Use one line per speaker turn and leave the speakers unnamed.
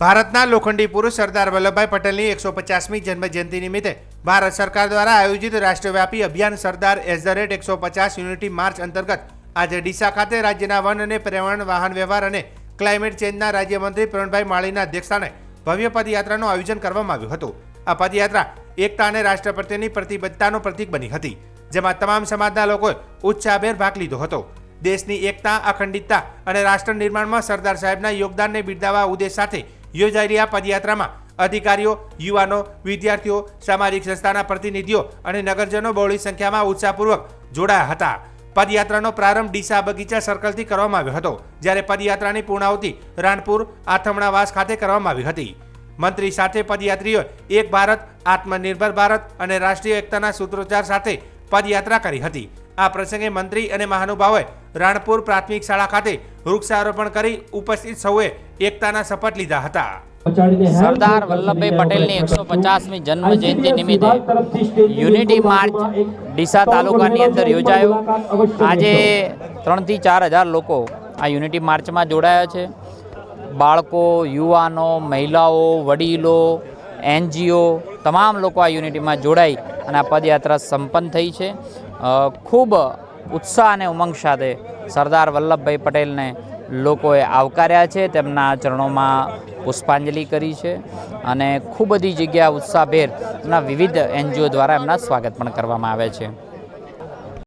ભારતના લોખંડી પુરુષ સરદાર વલ્લભભાઈ પટેલની 150મી જન્મજયંતિ નિમિત્તે ભારત સરકાર દ્વારા આયોજિત રાષ્ટ્રવ્યાપી અભિયાન સરદાર @150 યુનિટી માર્ચ અંતર્ગત આજે ડીસા ખાતે રાજ્યના વન અને પર્યાવરણ વાહન વ્યવહાર અને ક્લાઇમેટ ચેન્જના રાજ્યમંત્રી પ્રવીણભાઈ માળીના અધ્યક્ષસ્થાને ભવ્ય પદયાત્રાનું આયોજન કરવામાં આવ્યું હતું। આ પદયાત્રા એકતા અને રાષ્ટ્ર પ્રત્યેની પ્રતિબદ્ધતાનું પ્રતીક બની હતી, જેમાં તમામ સમાજના લોકોએ ઉત્સાહભેર ભાગ લીધો હતો। દેશની એકતા, અખંડિતતા અને રાષ્ટ્ર નિર્માણમાં સરદાર સાહેબના યોગદાનને બિરદાવવા ઉદ્દેશ સાથે યોજાઈ આ પદયાત્રામાં અધિકારીઓ, યુવાનો, વિદ્યાર્થીઓ, સામાજિક સંસ્થાના પ્રતિનિધિઓ અને નગરજનો બહોળી સંખ્યામાં ઉત્સાહપૂર્વક જોડાયા હતા। પદયાત્રાનો પ્રારંભ ડીસા બગીચા સર્કલથી કરવામાં આવ્યો હતો, જ્યારે પદયાત્રાની પૂર્ણાહુતિ રાણપુર આથમણાવાસ ખાતે કરવામાં આવી હતી। મંત્રી સાથે પદયાત્રીઓ એક ભારત, આત્મનિર્ભર ભારત અને રાષ્ટ્રીય એકતાના સૂત્રોચ્ચાર સાથે પદયાત્રા કરી હતી। આ પ્રસંગે મંત્રી અને મહાનુભાવોએ રાણપુર પ્રાથમિક શાળા ખાતે વૃક્ષારોપણ કરી ઉપસ્થિત સૌએ એકતાના શપથ લીધા હતા।
સરદાર વલ્લભભાઈ પટેલની 150મી જન્મ જયંતિ નિમિત્તે યુનિટી માર્ચ ડીસા તાલુકાની અંદર યોજાયો। આજે 3 થી 4 હજાર લોકો આ યુનિટી માર્ચમાં જોડાયા છે। બાળકો, યુવાનો, મહિલાઓ, વડીલો, NGO તમામ લોકો આ યુનિટીમાં જોડાઈ અને આ પદયાત્રા સંપન્ન થઈ છે। ખૂબ ઉત્સાહ અને ઉમંગ સાથે સરદાર વલ્લભભાઈ પટેલને લોકોએ આવકાર્યા છે, તેમના ચરણોમાં પુષ્પાંજલિ કરી છે અને ખૂબ બધી જગ્યા ઉત્સાહભેર એમના વિવિધ NGO દ્વારા એમના સ્વાગત પણ કરવામાં આવે છે।